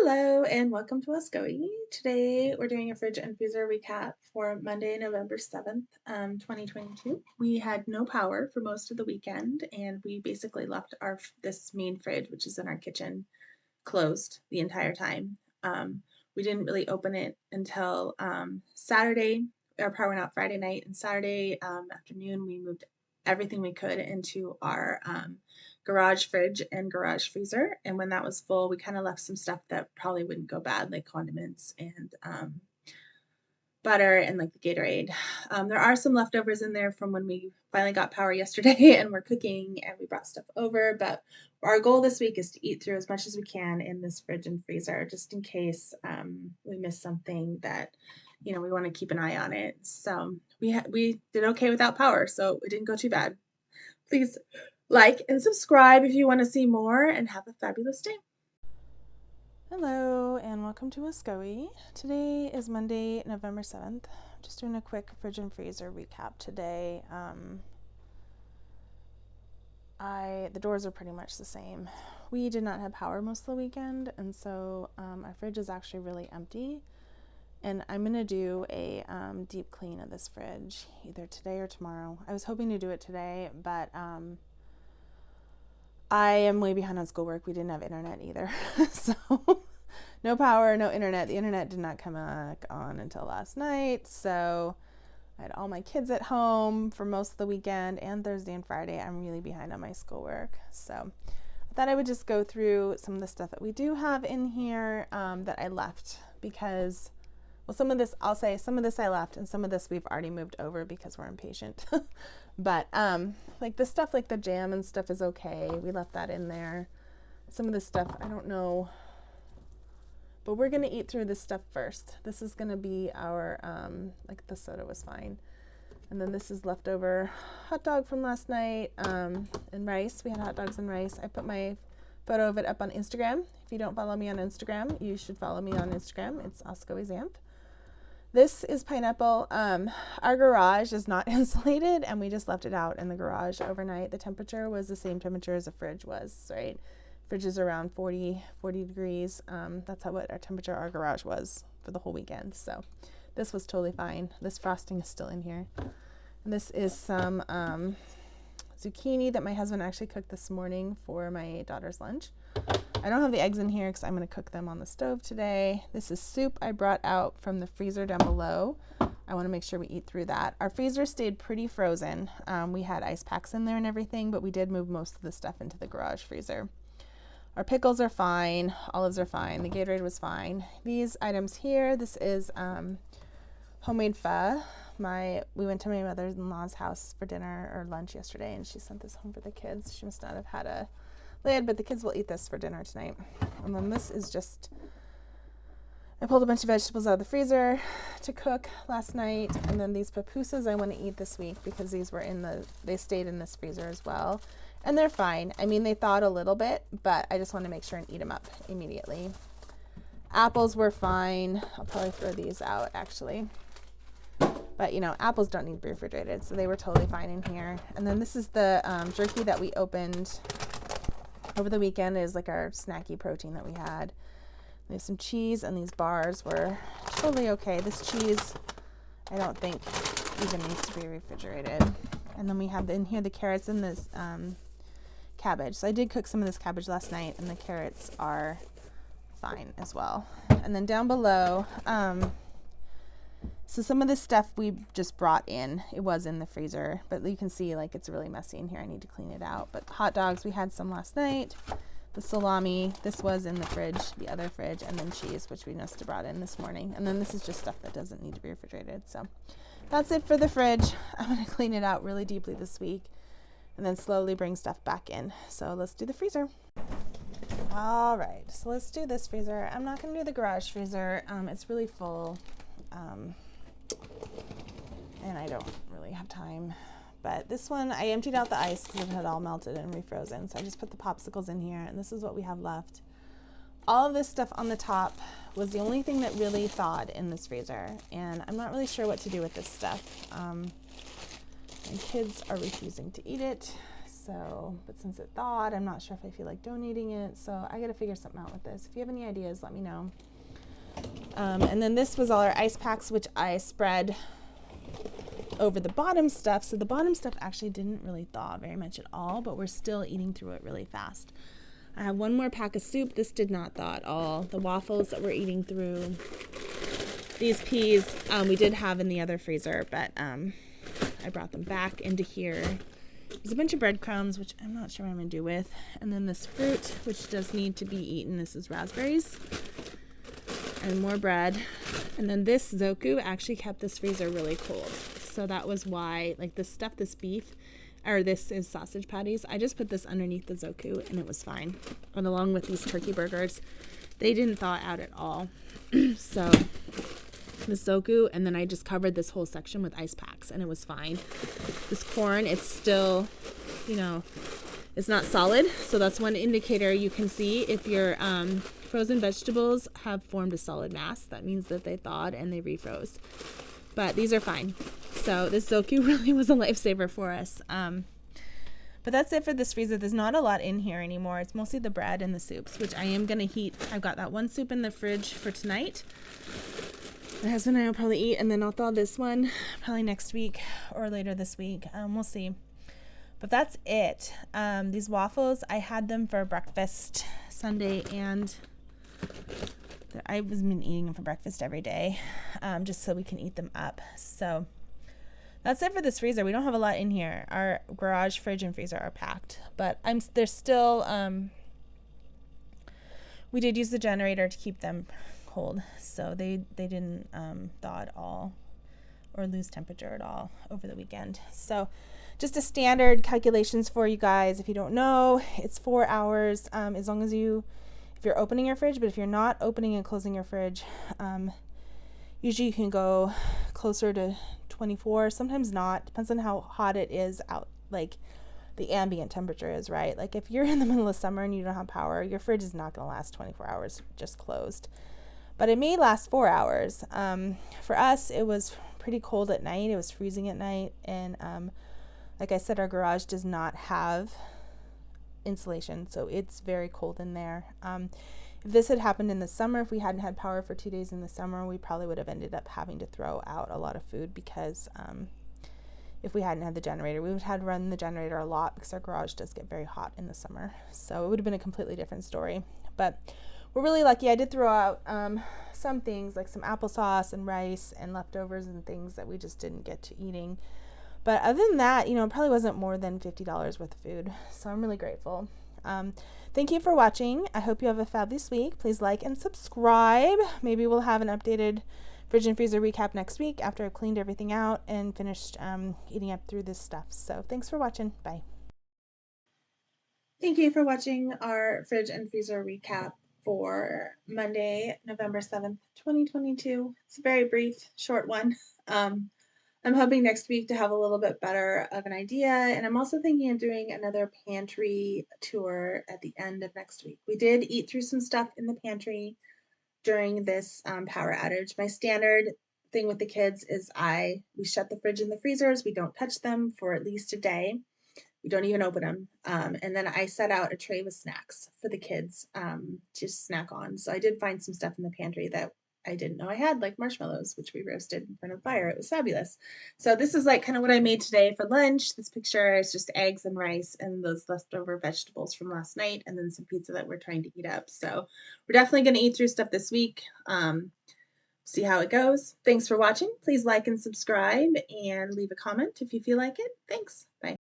Hello and welcome to Wascoey. Today we're doing a fridge and freezer recap for Monday, November 7th, 2022. We had no power for most of the weekend and we basically left this main fridge, which is in our kitchen, closed the entire time. We didn't really open it until Saturday. Our power went out Friday night, and Saturday afternoon we moved everything we could into our garage fridge and garage freezer. And when that was full, we kind of left some stuff that probably wouldn't go bad, like condiments and butter and like the Gatorade. There are some leftovers in there from when we finally got power yesterday and we're cooking and we brought stuff over. But our goal this week is to eat through as much as we can in this fridge and freezer, just in case we miss something that we want to keep an eye on it. So we did okay without power, so it didn't go too bad. Please like and subscribe if you want to see more, and have a fabulous day. Hello and welcome to Wascoey. Today is Monday, November 7th. I'm just doing a quick fridge and freezer recap today. The doors are pretty much the same. We did not have power most of the weekend, and so our fridge is actually really empty. And I'm going to do a deep clean of this fridge either today or tomorrow. I was hoping to do it today, but I am way behind on schoolwork. We didn't have internet either. So no power, no internet. The internet did not come back on until last night. So I had all my kids at home for most of the weekend, and Thursday and Friday. I'm really behind on my schoolwork. So I thought I would just go through some of the stuff that we do have in here that I left because, well, some of this I left, and some of this we've already moved over because we're impatient. But like the stuff like the jam and stuff is okay. We left that in there. Some of this stuff, I don't know. But we're going to eat through this stuff first. This is going to be our, like the soda was fine. And then this is leftover hot dog from last night and rice. We had hot dogs and rice. I put my photo of it up on Instagram. If you don't follow me on Instagram, you should follow me on Instagram. It's Oscoizamp. This is pineapple. Our garage is not insulated, and we just left it out in the garage overnight. The temperature was the same temperature as the fridge was, right? Fridge is around 40 degrees. That's what our temperature our garage was for the whole weekend. So this was totally fine. This frosting is still in here. And this is some zucchini that my husband actually cooked this morning for my daughter's lunch. I don't have the eggs in here because I'm going to cook them on the stove today. This is soup I brought out from the freezer down below. I want to make sure we eat through that. Our freezer stayed pretty frozen. We had ice packs in there and everything, but we did move most of the stuff into the garage freezer. Our pickles are fine. Olives are fine. The Gatorade was fine. These items here, this is homemade pho. We went to my mother-in-law's house for dinner or lunch yesterday, and she sent this home for the kids. She must not have had a lid, but the kids will eat this for dinner tonight. And then this is just, I pulled a bunch of vegetables out of the freezer to cook last night. And then these pupusas I want to eat this week because they stayed in this freezer as well. And they're fine. I mean, they thawed a little bit, but I just want to make sure and eat them up immediately. Apples were fine. I'll probably throw these out actually. But apples don't need to be refrigerated, so they were totally fine in here. And then this is the jerky that we opened over the weekend. Is like our snacky protein that we had. There's some cheese, and these bars were totally okay. This cheese, I don't think even needs to be refrigerated. And then we have in here the carrots and this cabbage. So I did cook some of this cabbage last night, and the carrots are fine as well. And then down below, so some of this stuff we just brought in. It was in the freezer, but you can see like it's really messy in here. I need to clean it out. But hot dogs, we had some last night. The salami, this was in the fridge, the other fridge, and then cheese, which we must have brought in this morning. And then this is just stuff that doesn't need to be refrigerated. So that's it for the fridge. I'm going to clean it out really deeply this week and then slowly bring stuff back in. So let's do the freezer. All right, so let's do this freezer. I'm not going to do the garage freezer. It's really full. And I don't really have time. But this one, I emptied out the ice because it had all melted and refrozen. So I just put the popsicles in here, and this is what we have left. All of this stuff on the top was the only thing that really thawed in this freezer. And I'm not really sure what to do with this stuff. My kids are refusing to eat it. So, but since it thawed, I'm not sure if I feel like donating it. So I got to figure something out with this. If you have any ideas, let me know. And then this was all our ice packs, which I spread over the bottom stuff. So the bottom stuff actually didn't really thaw very much at all, but we're still eating through it really fast. I have one more pack of soup. This did not thaw at all. The waffles that we're eating through. These peas we did have in the other freezer, but I brought them back into here. There's a bunch of breadcrumbs, which I'm not sure what I'm going to do with. And then this fruit, which does need to be eaten. This is raspberries. And more bread. And then this Zoku actually kept this freezer really cold. So that was why, like this stuff, this beef, or this is sausage patties. I just put this underneath the Zoku and it was fine. And along with these turkey burgers, they didn't thaw out at all. So the Zoku, and then I just covered this whole section with ice packs and it was fine. This corn, it's still, it's not solid. So that's one indicator you can see if your frozen vegetables have formed a solid mass. That means that they thawed and they refroze. But these are fine. So this Zoku really was a lifesaver for us. But that's it for this freezer. There's not a lot in here anymore. It's mostly the bread and the soups, which I am going to heat. I've got that one soup in the fridge for tonight. My husband and I will probably eat, and then I'll thaw this one probably next week or later this week. We'll see. But that's it. These waffles, I had them for breakfast Sunday, and I've been eating them for breakfast every day, just so we can eat them up. So that's it for this freezer. We don't have a lot in here. Our garage, fridge, and freezer are packed, but there's still. We did use the generator to keep them cold, so they didn't thaw at all or lose temperature at all over the weekend. So just a standard calculations for you guys. If you don't know, it's 4 hours as long as if you're opening your fridge, but if you're not opening and closing your fridge, usually you can go closer to 24, sometimes not, depends on how hot it is out, like the ambient temperature is, right? Like if you're in the middle of summer and you don't have power, your fridge is not going to last 24 hours just closed. But it may last 4 hours. For us, it was pretty cold at night. It was freezing at night. And like I said, our garage does not have insulation, so it's very cold in there. If this had happened in the summer, if we hadn't had power for 2 days in the summer, we probably would have ended up having to throw out a lot of food because if we hadn't had the generator, we would have had to run the generator a lot because our garage does get very hot in the summer. So it would have been a completely different story. But we're really lucky. I did throw out some things like some applesauce and rice and leftovers and things that we just didn't get to eating. But other than that, it probably wasn't more than $50 worth of food. So I'm really grateful. Thank you for watching. I hope you have a fabulous week. Please like and subscribe. Maybe we'll have an updated fridge and freezer recap next week after I've cleaned everything out and finished eating up through this stuff. So thanks for watching. Bye. Thank you for watching our fridge and freezer recap for Monday, November 7th, 2022. It's a very brief, short one. I'm hoping next week to have a little bit better of an idea, and I'm also thinking of doing another pantry tour at the end of next week. We did eat through some stuff in the pantry during this power outage. My standard thing with the kids is we shut the fridge and the freezers. We don't touch them for at least a day. We don't even open them. And then I set out a tray with snacks for the kids to snack on. So I did find some stuff in the pantry that I didn't know I had, like marshmallows, which we roasted in front of the fire. It was fabulous. So this is like kind of what I made today for lunch. This picture is just eggs and rice and those leftover vegetables from last night, and then some pizza that we're trying to eat up. So we're definitely going to eat through stuff this week. See how it goes. Thanks for watching. Please like and subscribe and leave a comment if you feel like it. Thanks. Bye.